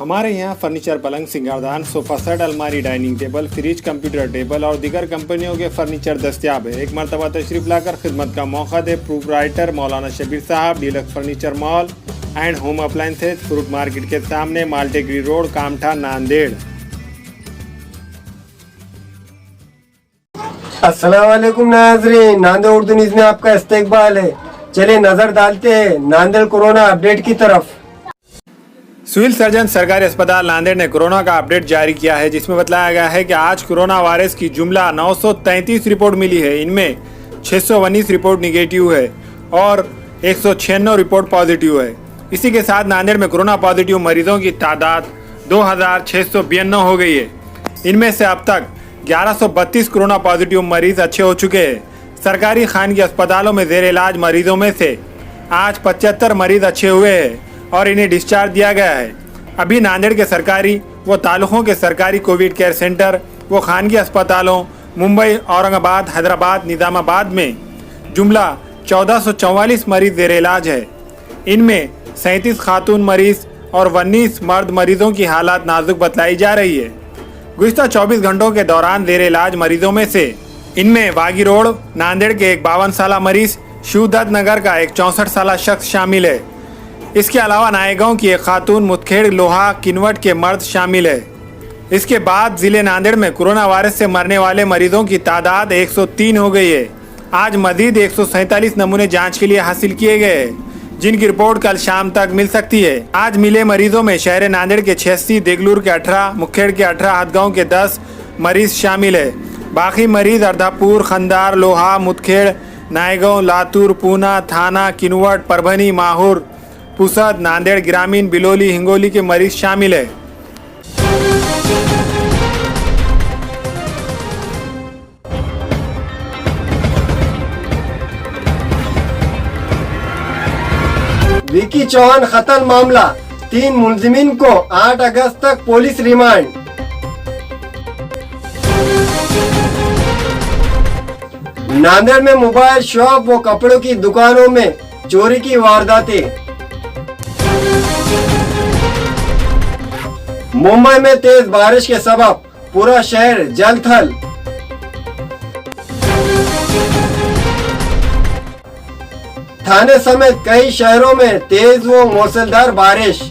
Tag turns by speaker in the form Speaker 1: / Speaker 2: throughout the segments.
Speaker 1: हमारे यहाँ फर्नीचर, पलंग, सिंगारदान, सोफा सेट, अलमारी, dining table, fridge, computer table और दीगर कंपनियों के फर्नीचर दस्तियाब है। एक मरतबा तशरीफ लाकर खिदमत का मौका दे। प्रोप्राइटर मौलाना शबीर साहब, deluxe furniture mall and home appliances, fruit market के सामने, माल्टेगरी रोड, कामठा, नांदेड़।
Speaker 2: अस्सलाम वालेकुम नाज़रीन, नांदेड़ उर्दू न्यूज़ में आपका इस्तकबाल है। चलिए नजर डालते हैं नांदेड़ कोरोना अपडेट की तरफ।
Speaker 1: सिविल सर्जन सरकारी अस्पताल नांदेड़ ने कोरोना का अपडेट जारी किया है, जिसमें बताया गया है कि आज कोरोना वायरस की जुमला 933 रिपोर्ट मिली है। इनमें 619 रिपोर्ट निगेटिव है और 196 रिपोर्ट पॉजिटिव है। इसी के साथ नांदेड़ में कोरोना पॉजिटिव मरीजों की तादाद 2692 हो गई है। इनमें से अब तक 1132 कोरोना पॉजिटिव मरीज अच्छे हो चुके हैं। सरकारी खानगी अस्पतालों में जेर इलाज मरीजों में से आज 75 मरीज अच्छे हुए हैं और इन्हें डिस्चार्ज दिया गया है। अभी नांदेड़ के सरकारी व तालुकों के सरकारी कोविड केयर सेंटर व खानगी अस्पतालों मुंबई, औरंगाबाद, हैदराबाद, निजामाबाद में जुमला 1444 मरीज जेर इलाज है। इनमें 37 खातून मरीज और 19 मर्द मरीजों की हालत नाजुक बतलाई जा रही है। गुज़िश्ता 24 घंटों के दौरान जेर इलाज मरीजों में से इनमें वागी रोड नांदेड़ के एक 52 साल मरीज, शिवदत्त नगर का एक 64 साल शख्स शामिल है। इसके अलावा नायगांव की एक खातून, मुतखेड़, लोहा, किनवट के मर्द शामिल है। इसके बाद जिले नांदेड़ में कोरोना वायरस से मरने वाले मरीजों की तादाद 103 हो गई है। आज मजीद 147 नमूने जांच के लिए हासिल किए गए हैं, जिनकी रिपोर्ट कल शाम तक मिल सकती है। आज मिले मरीजों में शहर नांदेड़ के 86, देगलूर के 18, मुखेड़ के 18, हदगांव के 10 मरीज शामिल है। बाकी मरीज अर्धापुर, खंदार, लोहा, मुतखेड़, नायगांव, लातूर, पूना, थाना, किनवट, परभनी, माहौर, पुसद, नांदेड़ ग्रामीण, बिलोली, हिंगोली के मरीज शामिल है।
Speaker 2: विकी चौहान कत्ल मामला, 3 मुलजिमीन को 8 अगस्त तक पुलिस रिमांड। नांदेड़ में मोबाइल शॉप व कपड़ों की दुकानों में चोरी की वारदातें। मुंबई में तेज बारिश के सबब पूरा शहर जलथल। थाने समेत कई शहरों में तेज व मूसलाधार बारिश।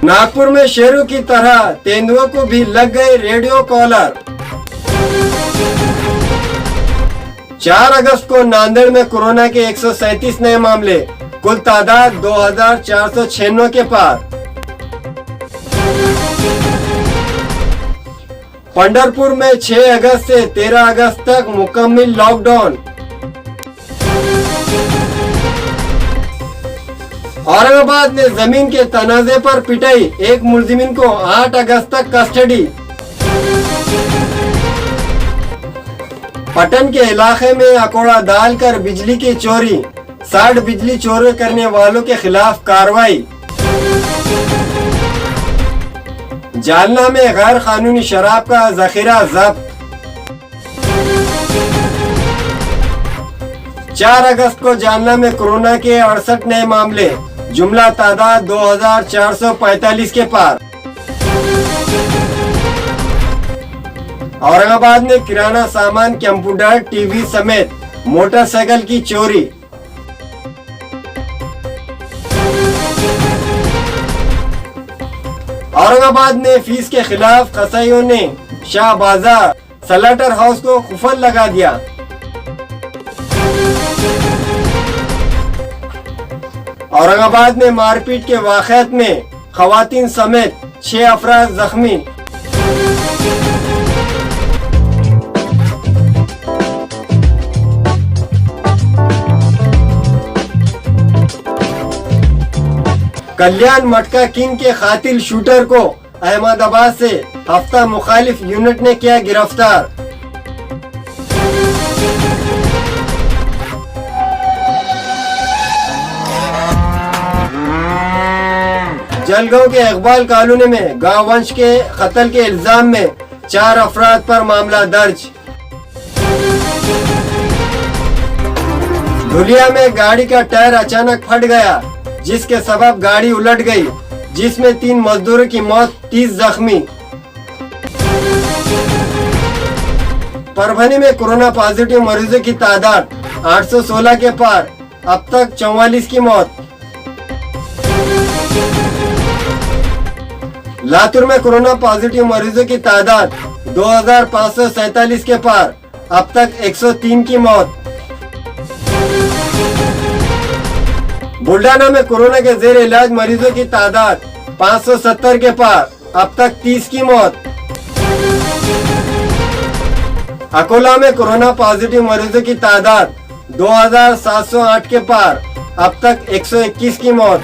Speaker 2: नागपुर में शेरों की तरह तेंदुओं को भी लग गए रेडियो कॉलर। 4 अगस्त को नांदेड़ में कोरोना के 137 नए मामले, कुल तादाद 2496 के पार। पंढरपुर में 6 अगस्त से 13 अगस्त तक मुकम्मल लॉकडाउन। औरंगाबाद में जमीन के तनाजे पर पिटाई, एक मुलजिमीन को 8 अगस्त तक कस्टडी। पटन के इलाके में अकोड़ा डालकर बिजली की चोरी, 60 बिजली चोरी करने वालों के खिलाफ कार्रवाई। जालना में गैर कानूनी शराब का जखीरा जब्त। 4 अगस्त को जालना में कोरोना के 68 नए मामले, जुमला तादाद 2445 के पार। औरंगाबाद में किराना सामान, कंप्यूटर, टीवी समेत मोटरसाइकिल की चोरी। औरंगाबाद में फीस के खिलाफ कसाईयों ने शाह बाजार सलाटर हाउस को कुफल लगा दिया। औरंगाबाद में मारपीट के वाक़यात में खवातीन समेत 6 अफराद जख्मी। कल्याण मटका किंग के कातिल शूटर को अहमदाबाद से हफ्ता मुखालिफ यूनिट ने किया गिरफ्तार। जलगांव के इकबाल कॉलोनी में गांव वंश के कत्ल के इल्जाम में 4 अफराद पर मामला दर्ज। धुलिया में गाड़ी का टायर अचानक फट गया, जिसके सबब गाड़ी उलट गई, जिसमें 3 मजदूरों की मौत, 30 जख्मी। परभणी में कोरोना पॉजिटिव मरीजों की तादाद 816 के पार, अब तक 44 की मौत। लातूर में कोरोना पॉजिटिव मरीजों की तादाद 2547 के पार, अब तक 103 की मौत। बुल्डाना में कोरोना के जेर इलाज मरीजों की तादाद 570 के पार, अब तक 30 की मौत। अकोला में कोरोना पॉजिटिव मरीजों की तादाद 2708 के पार, अब तक 121 की मौत।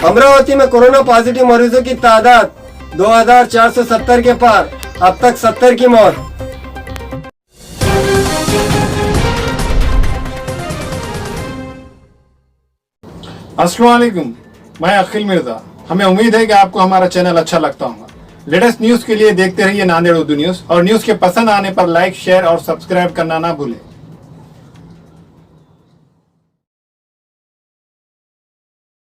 Speaker 2: अमरावती में कोरोना पॉजिटिव मरीजों की तादाद 2470 के पार, अब तक 70 की मौत।
Speaker 1: अस्सलाम वालेकुम, मैं अखिल मिर्जा। हमें उम्मीद है कि आपको हमारा चैनल अच्छा लगता होगा। लेटेस्ट न्यूज के लिए देखते रहिए नांदेड़ उर्दू न्यूज, और न्यूज के पसंद आने पर लाइक, शेयर और सब्सक्राइब करना ना भूलें।